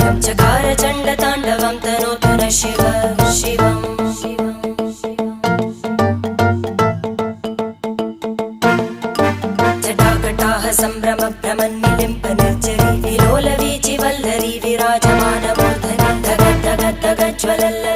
कायं चकार चण्डताण्डवं तनोतु न शिव शिवम् जटाकटाह सम्भ्रम भ्रमन्निलिम्ब निर्जरी विलोलवीचि वल्लरी विराजमानमूर्धनि धग धग धग ज्वलल्ल